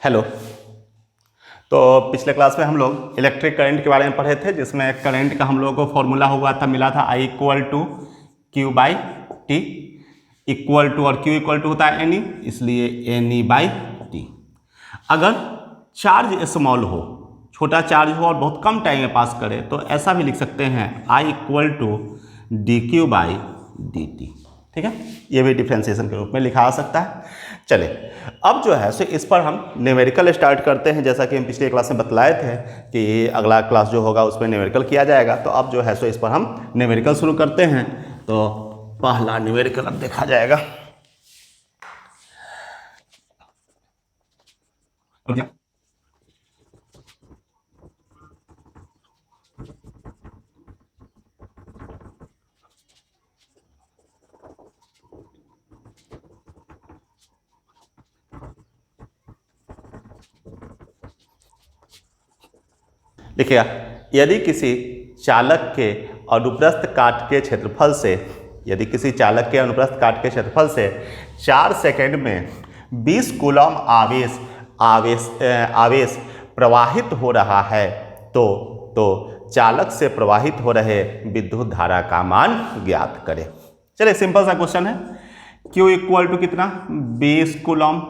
Hello. तो पिछले class में हम लोग इलेक्ट्रिक करंट के बारे में पढ़े थे, जिसमें करंट का हम लोगों को फॉर्मूला हुआ था, मिला था I equal to Q by T, equal to और Q इक्वल टू होता है एनी, इसलिए एनी बाई टी। अगर चार्ज स्मॉल हो, छोटा चार्ज हो और बहुत कम टाइम में पास करे, तो ऐसा भी लिख सकते हैं I equal to D Q by D T. ठीक है, ये भी डिफ्रेंसिएशन के रूप में लिखा आ सकता है। चले, अब जो है सो इस पर हम न्यूमेरिकल स्टार्ट करते हैं। जैसा कि हम पिछले क्लास में बतलाए थे कि अगला क्लास जो होगा उसमें न्यूमेरिकल किया जाएगा, तो अब जो है सो इस पर हम न्यूमेरिकल शुरू करते हैं। तो पहला न्यूमेरिकल अब देखा जाएगा। देखिएगा, यदि किसी चालक के अनुप्रस्थ काट के क्षेत्रफल से, यदि किसी चालक के अनुप्रस्थ काट के क्षेत्रफल से 4 सेकंड में 20 कूलम आवेश प्रवाहित हो रहा है, तो चालक से प्रवाहित हो रहे विद्युत धारा का मान ज्ञात करें। चलिए, सिंपल सा क्वेश्चन है। Q इक्वल टू कितना, 20 कूलम,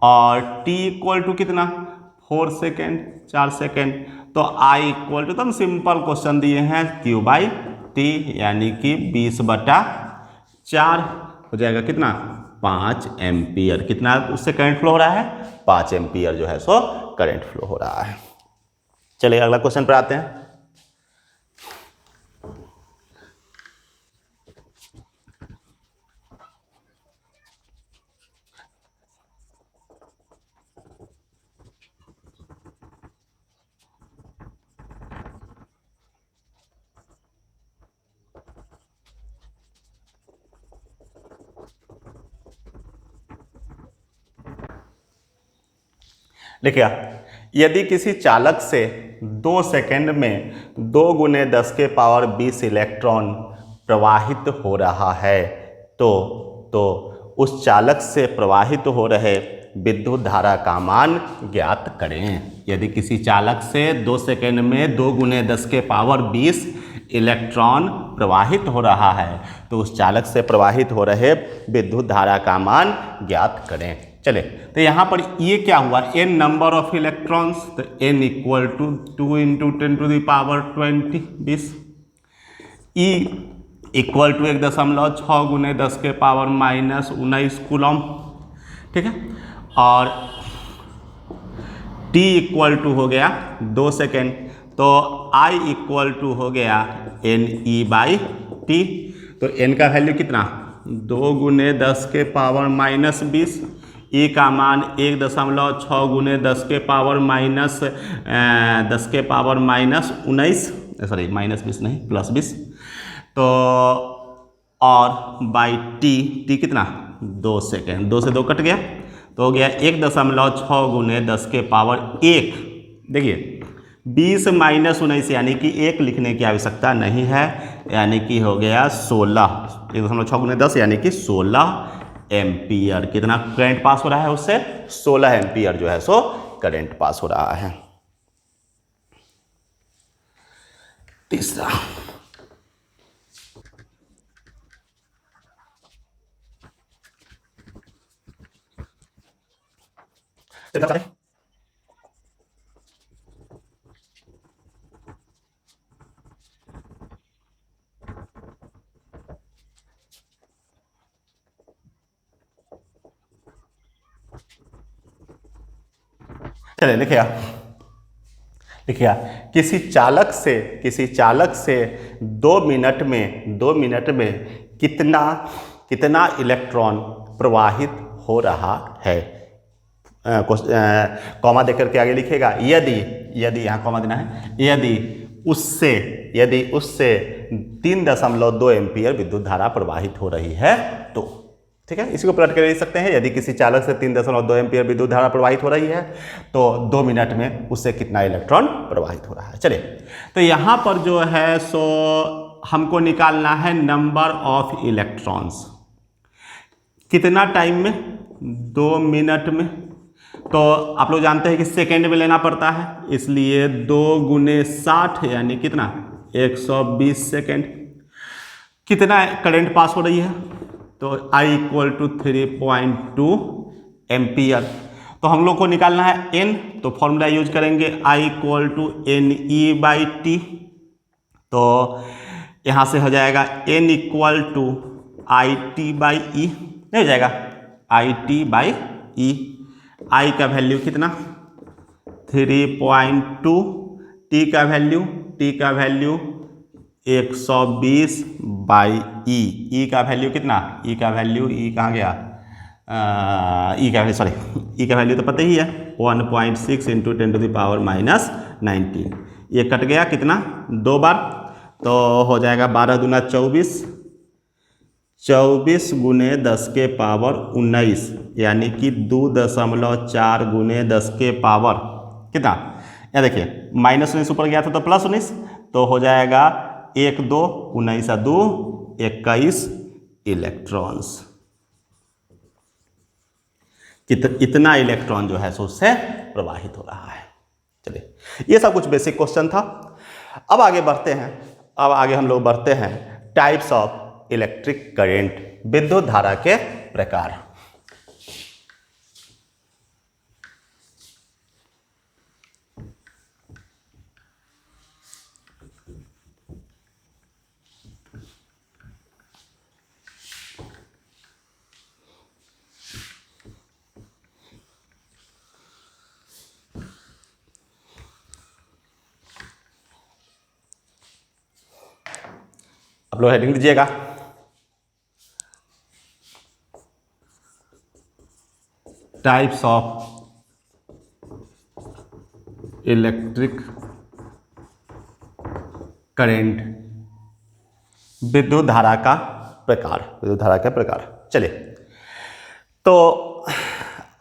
और T इक्वल टू कितना, 4 सेकेंड, 4 सेकेंड। तो I इक्वल टू, एकदम सिंपल क्वेश्चन दिए हैं, Q बाई टी, यानी कि 20/4 हो जाएगा कितना, 5 एम्पियर। कितना उससे करंट फ्लो हो रहा है, 5 एम्पियर जो है सो करंट फ्लो हो रहा है। चलिए अगला क्वेश्चन पर आते हैं। देखिए, यदि किसी चालक से 2 सेकंड में 2 × 10⁻20 इलेक्ट्रॉन प्रवाहित हो रहा है, तो उस चालक से प्रवाहित हो रहे विद्युत धारा का मान ज्ञात करें। यदि किसी चालक से 2 सेकंड में 2 × 10⁻20 इलेक्ट्रॉन प्रवाहित हो रहा है, तो उस चालक से प्रवाहित हो रहे विद्युत धारा का मान ज्ञात करें। चले, तो यहाँ पर ये क्या हुआ, n नंबर ऑफ इलेक्ट्रॉन्स, तो n equal to 2 × 10⁻20, 20। E equal to 1.6 × 10⁻−19 coulomb. ठीक है, और T इक्वल टू हो गया 2 सेकेंड, तो I इक्वल टू हो गया NE बाई टी। तो n का वैल्यू कितना, 2 × 10⁻−20, E का मान 1.6 × 10⁻−19, सॉरी -20 नहीं, +20। तो और बाई टी कितना, 2 सेकेंड, 2 से 2 कट गया, तो हो गया 1.6 × 10⁻1। देखिए, 20 - 19 यानी कि 1 लिखने की आवश्यकता नहीं है, यानी कि हो गया 16, 1.6 × 10 यानी कि 16 एम्पियर। कितना करंट पास हो रहा है उससे, 16 एम्पियर जो है सो करंट पास हो रहा है। तीसरा, चलिए देखिए, किसी चालक से 2 मिनट में कितना इलेक्ट्रॉन प्रवाहित हो रहा है। कॉमा देकर के आगे लिखेगा, यदि यहाँ कॉमा देना है, यदि उससे 3.2 एम्पियर विद्युत धारा प्रवाहित हो रही है, तो ठीक है, इसी को पलट कर लिख सकते हैं। यदि किसी चालक से 3.2 एम्पियर विद्युत धारा प्रवाहित हो रही है, तो 2 मिनट में उससे कितना इलेक्ट्रॉन प्रवाहित हो रहा है। चलिए, तो यहाँ पर जो है सो हमको निकालना है नंबर ऑफ इलेक्ट्रॉन्स। कितना टाइम में, 2 मिनट में। तो आप लोग जानते हैं कि सेकेंड में लेना पड़ता है, इसलिए 2 गुने 60 यानी कितना 120 सेकेंड। कितना करंट पास हो रही है, तो I = 3.2 एम्पियर। तो हम लोग को निकालना है n, तो फॉर्मूला यूज करेंगे I = NE/T। तो यहाँ से हो जाएगा n = IT/E, नहीं हो जाएगा IT/E। I का वैल्यू कितना 3.2, T का वैल्यू 120/E। E का वैल्यू कितना, E का वैल्यू कहाँ गया, E का वैल्यू तो पता ही है 1.6 × 10⁻⁻19। ये कट गया कितना 2 बार, तो हो जाएगा 12 दूना 24, 24 गुने 10⁻19 यानी कि 2.4 गुने 10⁻, कितना, यहाँ देखिए -19 ऊपर गया था तो +19, तो हो जाएगा 1 2 19 2 21 इलेक्ट्रॉन्स। इतना इलेक्ट्रॉन जो है सो उससे प्रवाहित हो रहा है। चलिए, ये सब कुछ बेसिक क्वेश्चन था। अब आगे बढ़ते हैं, हम लोग बढ़ते हैं टाइप्स ऑफ इलेक्ट्रिक करंट, विद्युत धारा के प्रकार। आप लोग हेडिंग दीजिएगा। टाइप्स ऑफ इलेक्ट्रिक करंट, विद्युत धारा का प्रकार। चलिए, तो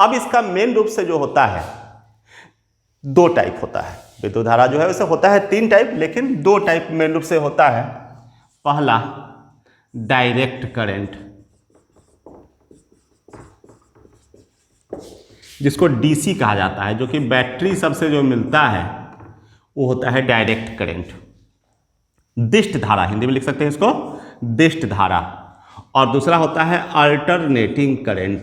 अब इसका मेन रूप से जो होता है 2 टाइप होता है। विद्युत धारा जो है वैसे होता है 3 टाइप, लेकिन 2 टाइप मेन रूप से होता है। पहला डायरेक्ट करंट, जिसको डीसी कहा जाता है, जो कि बैटरी सबसे जो मिलता है वो होता है डायरेक्ट करंट। दिष्ट धारा, हिंदी में लिख सकते हैं इसको दिष्ट धारा। और दूसरा होता है अल्टरनेटिंग करंट।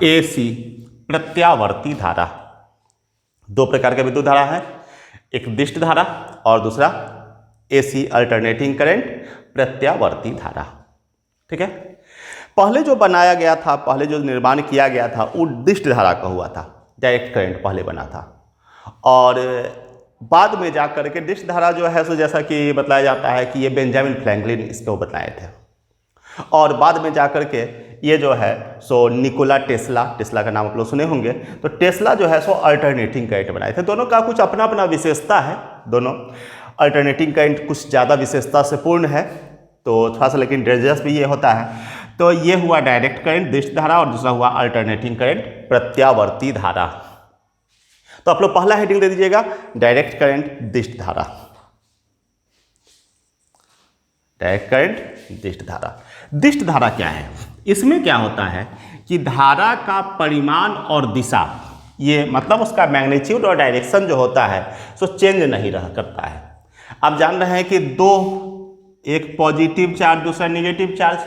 एसी प्रत्यावर्ती धारा। 2 प्रकार का विद्युत धारा है, एक दिष्ट धारा और दूसरा एसी अल्टरनेटिंग करंट प्रत्यावर्ती धारा। ठीक है, पहले जो बनाया गया था, पहले जो निर्माण किया गया था वो दिष्ट धारा का हुआ था, डायरेक्ट करंट पहले बना था। और बाद में जा करके दिष्ट धारा जो है सो जैसा कि बताया जाता है कि ये बेंजामिन फ्रैंकलिन इसको बताए थे। और बाद में जा करके ये जो है सो निकोला टेस्ला का नाम आप लोग सुने होंगे। तो टेस्ला जो है सो अल्टरनेटिंग करंट बनाए थे। दोनों का कुछ अपना अपना विशेषता है। दोनों अल्टरनेटिंग करंट कुछ ज़्यादा विशेषता से पूर्ण है, तो थोड़ा सा लेकिन डेंजरस भी ये होता है। तो ये हुआ डायरेक्ट करंट दिष्ट धारा और दूसरा हुआ अल्टरनेटिंग करंट प्रत्यावर्ती धारा। तो आप लोग पहला हेडिंग दे दीजिएगा डायरेक्ट करंट दिष्ट धारा। डायरेक्ट करंट दिष्ट धारा। दिष्ट धारा क्या है? इसमें क्या होता है कि धारा का परिमाण और दिशा, ये मतलब उसका मैग्नीट्यूड और डायरेक्शन जो होता है सो चेंज नहीं करता है। आप जान रहे हैं कि एक पॉजिटिव चार्ज दूसरा नेगेटिव चार्ज,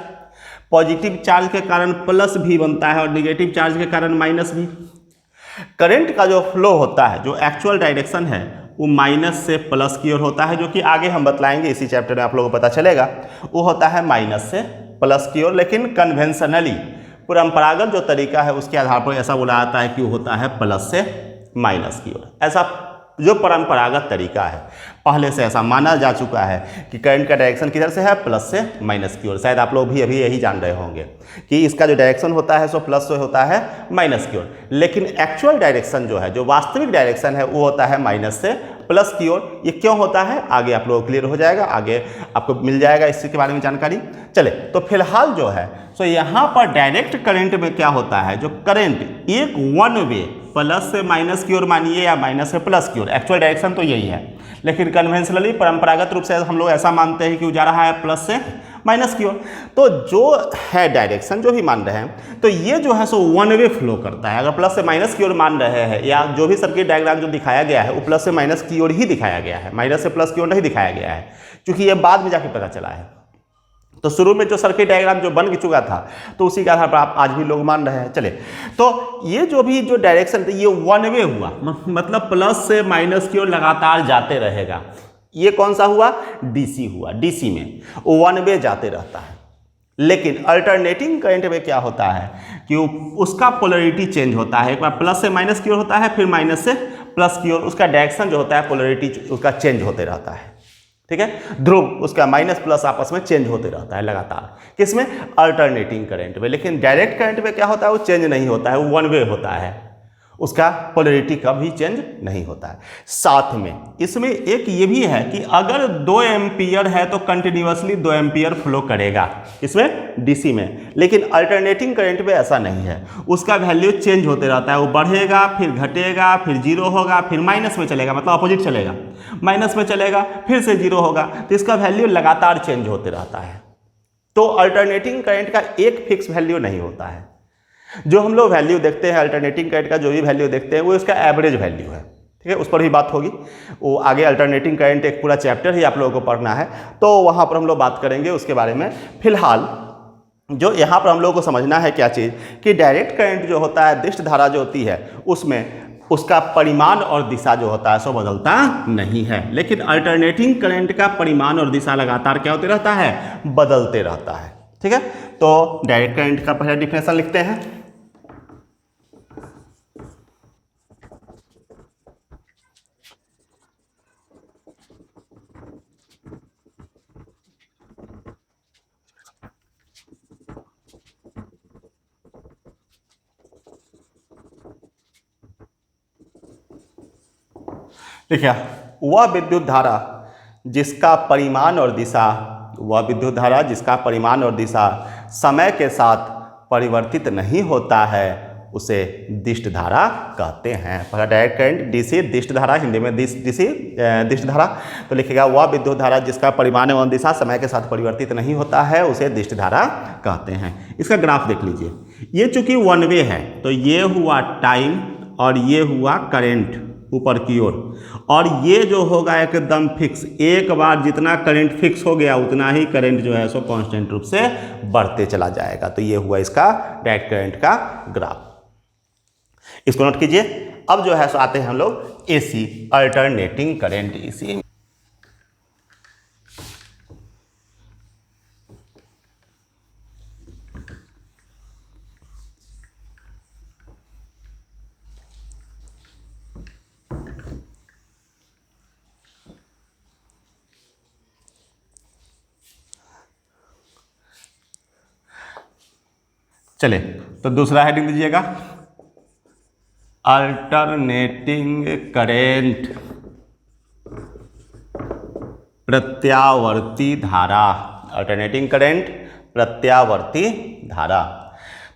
पॉजिटिव चार्ज के कारण प्लस भी बनता है और नेगेटिव चार्ज के कारण माइनस भी। करंट का जो फ्लो होता है, जो एक्चुअल डायरेक्शन है, वो माइनस से प्लस की ओर होता है, जो कि आगे हम बतलाएंगे इसी चैप्टर में आप लोगों को पता चलेगा। वो होता है माइनस से प्लस की ओर, लेकिन कन्वेंशनली परंपरागत जो तरीका है उसके आधार पर ऐसा बोला जाता है कि वो होता है प्लस से माइनस की ओर। ऐसा जो परंपरागत तरीका है, पहले से ऐसा माना जा चुका है कि करंट का डायरेक्शन किधर से है, प्लस से माइनस की ओर। शायद आप लोग भी अभी यही जान रहे होंगे कि इसका जो डायरेक्शन होता है सो प्लस से होता है माइनस की ओर, लेकिन एक्चुअल डायरेक्शन जो है, जो वास्तविक डायरेक्शन है, वो होता है माइनस से प्लस की ओर। ये क्यों होता है आगे आप लोगों को क्लियर हो जाएगा, आगे आपको मिल जाएगा इसी के बारे में जानकारी। चले, तो फिलहाल जो है सो यहाँ पर डायरेक्ट करंट में क्या होता है, जो करंट एक वन वे प्लस से माइनस की ओर मानिए या माइनस से प्लस की ओर, एक्चुअल डायरेक्शन तो यही है, लेकिन कन्वेंशनली परंपरागत रूप से हम लोग ऐसा मानते हैं कि वो जा रहा है प्लस से माइनस की ओर। तो जो है डायरेक्शन जो भी मान रहे हैं, तो ये जो है सो वन वे फ्लो करता है। अगर प्लस से माइनस की ओर मान रहे हैं, या जो भी सर्किट डायग्राम जो दिखाया गया है वो प्लस से माइनस की ओर ही दिखाया गया है, माइनस से प्लस की ओर नहीं दिखाया गया है, क्योंकि ये बाद में जाके पता चला है। तो शुरू में जो सर्किट डायग्राम जो बन चुका था, तो उसी के आधार पर आप आज भी लोग मान रहे हैं। चले, तो ये जो भी जो डायरेक्शन ये वन वे हुआ, मतलब प्लस से माइनस की ओर लगातार जाते रहेगा। ये कौन सा हुआ? डीसी हुआ। डीसी में वन वे जाते रहता है। लेकिन अल्टरनेटिंग करंट में क्या होता है कि उसका पोलरिटी चेंज होता है। एक बार प्लस से माइनस की ओर होता है, फिर माइनस से प्लस की ओर, उसका डायरेक्शन जो होता है पोलरिटी उसका चेंज होते रहता है। ठीक है, ध्रुव उसका माइनस प्लस आपस में चेंज होते रहता है लगातार। किसमें? अल्टरनेटिंग करंट में। लेकिन डायरेक्ट करंट में क्या होता है? वो चेंज नहीं होता है, वो वन वे होता है, उसका पोलरिटी कभी चेंज नहीं होता है। साथ में इसमें एक ये भी है कि अगर 2 एम्पियर है तो कंटिन्यूअसली 2 एम्पियर फ्लो करेगा, इसमें डीसी में। लेकिन अल्टरनेटिंग करंट में ऐसा नहीं है, उसका वैल्यू चेंज होते रहता है। वो बढ़ेगा, फिर घटेगा, फिर जीरो होगा, फिर माइनस में चलेगा, मतलब अपोजिट चलेगा, माइनस में चलेगा, फिर से जीरो होगा। तो इसका वैल्यू लगातार चेंज होते रहता है। तो अल्टरनेटिंग करंट का एक फिक्स वैल्यू नहीं होता है। जो हम लोग वैल्यू देखते हैं अल्टरनेटिंग करंट का, जो भी वैल्यू देखते हैं वो इसका एवरेज वैल्यू है। ठीक है, उस पर भी बात होगी, वो आगे अल्टरनेटिंग करंट एक पूरा चैप्टर ही आप लोगों को पढ़ना है, तो वहाँ पर हम लोग बात करेंगे उसके बारे में। फिलहाल जो यहाँ पर हम लोगों को समझना है क्या चीज़, कि डायरेक्ट करंट जो होता है, दिष्ट धारा जो होती है, उसमें उसका परिमाण और दिशा जो होता है सो बदलता नहीं है। लेकिन अल्टरनेटिंग करंट का परिमाण और दिशा लगातार क्या होते रहता है? बदलते रहता है। ठीक है, तो डायरेक्ट करंट का पहले डिफिनेशन लिखते हैं। देखिए, वह विद्युत धारा जिसका परिमाण और दिशा, वह विद्युत धारा जिसका परिमाण और दिशा समय के साथ परिवर्तित नहीं होता है, उसे दिष्ट धारा कहते हैं। पहला डायरेक्ट करंट डीसी, दिष्ट धारा, हिंदी में डीसी दिष्ट धारा। तो लिखेगा वह विद्युत धारा जिसका परिमाण एवं दिशा समय के साथ परिवर्तित नहीं होता है, उसे दिष्ट धारा कहते हैं। इसका ग्राफ देख लीजिए। ये चूंकि वन वे है, तो ये हुआ टाइम और ये हुआ करंट ऊपर की ओर, और ये जो होगा एकदम फिक्स। एक बार जितना करंट फिक्स हो गया उतना ही करंट जो है सो कांस्टेंट रूप से बढ़ते चला जाएगा। तो ये हुआ इसका डायरेक्ट करंट का ग्राफ, इसको नोट कीजिए। अब जो है सो आते हैं हम लोग एसी, अल्टरनेटिंग करंट। एसी चले, तो दूसरा हेडिंग दीजिएगा, अल्टरनेटिंग करंट, प्रत्यावर्ती धारा। अल्टरनेटिंग करंट, प्रत्यावर्ती धारा।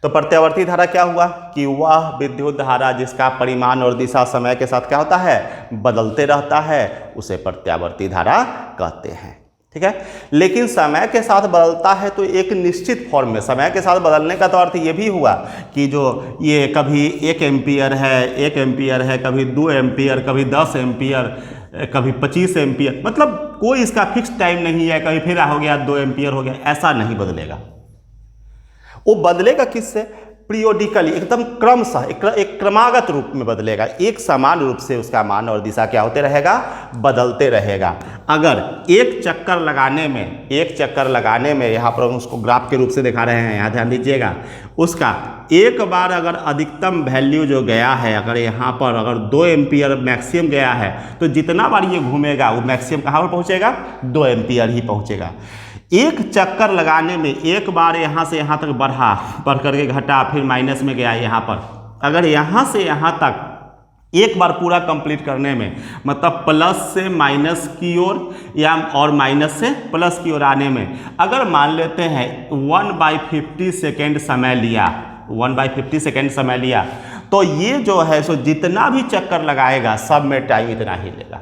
तो प्रत्यावर्ती धारा क्या हुआ कि वह विद्युत धारा जिसका परिमाण और दिशा समय के साथ क्या होता है? बदलते रहता है, उसे प्रत्यावर्ती धारा कहते हैं। ठीक है, लेकिन समय के साथ बदलता है तो एक निश्चित फॉर्म में। समय के साथ बदलने का तो अर्थ ये भी हुआ कि जो ये कभी 1 एम्पियर है, 1 एम्पियर है, कभी 2 एम्पियर, कभी 10 एम्पियर, कभी 25 एम्पियर, मतलब कोई इसका फिक्स टाइम नहीं है। कभी फिर हो गया 2 एम्पियर हो गया, ऐसा नहीं बदलेगा। वो बदलेगा किससे? पीरियोडिकली, एकदम क्रमशः, एक क्रमागत रूप में बदलेगा। एक समान रूप से उसका मान और दिशा क्या होते रहेगा? बदलते रहेगा। अगर एक चक्कर लगाने में यहाँ पर हम उसको ग्राफ के रूप से दिखा रहे हैं, यहाँ ध्यान दीजिएगा, उसका एक बार अगर अधिकतम वैल्यू जो गया है, अगर यहाँ पर अगर 2 एम्पियर मैक्सिमम गया है, तो जितना बार ये घूमेगा वो मैक्सिमम कहाँ पर पहुँचेगा? 2 एम्पियर ही पहुँचेगा। एक चक्कर लगाने में एक बार यहाँ से यहाँ तक बढ़ करके घटा, फिर माइनस में गया यहाँ पर। अगर यहाँ से यहाँ तक एक बार पूरा कंप्लीट करने में, मतलब प्लस से माइनस की ओर या और माइनस से प्लस की ओर आने में, अगर मान लेते हैं 1/50 सेकेंड समय लिया, 1/50 सेकेंड समय लिया, तो ये जो है सो जितना भी चक्कर लगाएगा सब में टाइम इतना ही लेगा।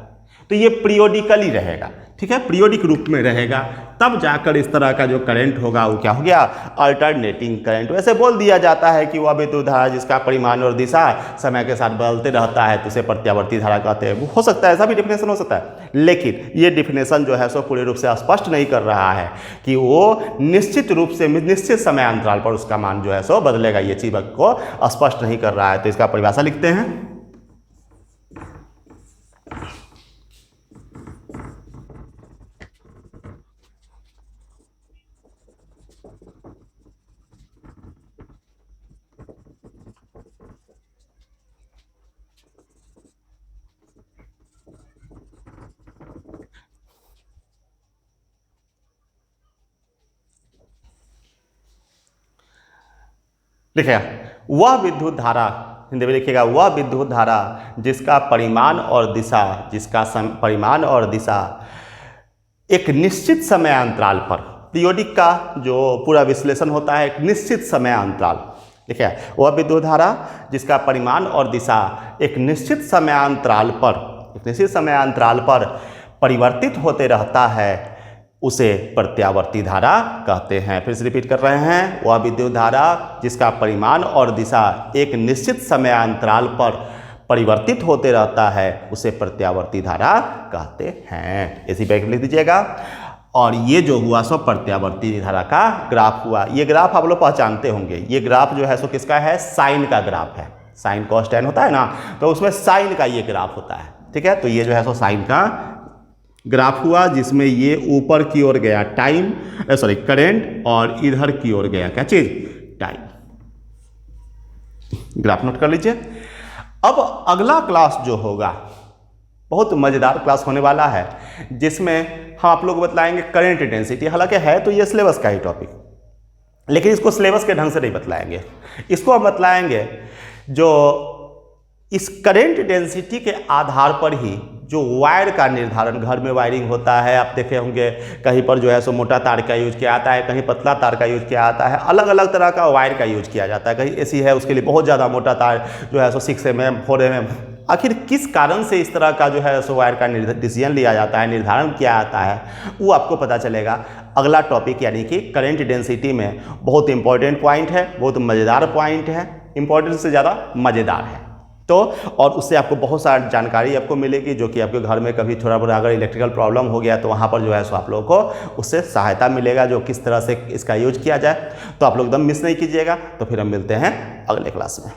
तो ये पीरियोडिकली रहेगा। ठीक है, पीरियोडिक रूप में रहेगा। तब जाकर इस तरह का जो करंट होगा वो क्या हो गया, अल्टरनेटिंग करंट। वैसे बोल दिया जाता है कि वह विद्युत धारा जिसका परिमाण और दिशा समय के साथ बदलते रहता है तो उसे प्रत्यावर्ती धारा कहते हैं। हो सकता है ऐसा भी डिफिनेशन हो सकता है, लेकिन ये डिफिनेशन जो है सो पूरे रूप से स्पष्ट नहीं कर रहा है कि वो निश्चित रूप से निश्चित समय अंतराल पर उसका मान जो है सो बदलेगा। ये चीज को स्पष्ट नहीं कर रहा है। तो इसका परिभाषा लिखते हैं। लिखिएगा, वह विद्युत धारा, हिंदी में लिखिएगा, वह विद्युत धारा जिसका परिमाण और दिशा, परिमाण और दिशा एक निश्चित समय अंतराल पर, पीरियोडिक का जो पूरा विश्लेषण होता है एक निश्चित समय अंतराल, देखिए वह विद्युत धारा जिसका परिमाण और दिशा एक निश्चित समय अंतराल पर परिवर्तित होते रहता है उसे प्रत्यावर्ती धारा कहते हैं। फिर से रिपीट कर रहे हैं, वह विद्युत धारा जिसका परिमाण और दिशा एक निश्चित समय अंतराल पर परिवर्तित होते रहता है उसे प्रत्यावर्ती धारा कहते हैं। इसी पे लिख दीजिएगा। और ये जो हुआ सो प्रत्यावर्ती धारा का ग्राफ हुआ। ये ग्राफ आप लोग पहचानते होंगे। ये ग्राफ जो है सो किसका है, साइन का ग्राफ है। साइन कॉस टैन होता है ना, तो उसमें साइन का ये ग्राफ होता है। ठीक है, तो ये जो है सो साइन का ग्राफ हुआ जिसमें ये ऊपर की ओर गया टाइम, करंट, और इधर की ओर गया क्या चीज, टाइम। ग्राफ नोट कर लीजिए। अब अगला क्लास जो होगा बहुत मजेदार क्लास होने वाला है जिसमें हम आप लोग बतलाएंगे करंट डेंसिटी। हालांकि है तो ये सिलेबस का ही टॉपिक, लेकिन इसको सिलेबस के ढंग से नहीं बतलाएंगे। इसको हम बतलाएंगे जो इस करंट डेंसिटी के आधार पर ही जो वायर का निर्धारण, घर में वायरिंग होता है, आप देखे होंगे कहीं पर जो है सो मोटा तार का यूज किया जाता है, कहीं पतला तार का यूज किया जाता है, अलग अलग तरह का वायर का यूज किया जाता है। कहीं एसी है उसके लिए बहुत ज़्यादा मोटा तार जो है सो 6 mm 4 mm। आखिर किस कारण से इस तरह का जो है सो वायर का डिसीजन लिया जाता है, निर्धारण किया जाता है, वो आपको पता चलेगा अगला टॉपिक, यानी कि करंट डेंसिटी में। बहुत इंपॉर्टेंट पॉइंट है, बहुत मज़ेदार पॉइंट है, इंपॉर्टेंट से ज़्यादा मज़ेदार है। तो और उससे आपको बहुत सारी जानकारी आपको मिलेगी जो कि आपके घर में कभी थोड़ा बहुत अगर इलेक्ट्रिकल प्रॉब्लम हो गया तो वहाँ पर जो है सो आप लोगों को उससे सहायता मिलेगा जो किस तरह से इसका यूज किया जाए। तो आप लोग एकदम मिस नहीं कीजिएगा। तो फिर हम मिलते हैं अगले क्लास में।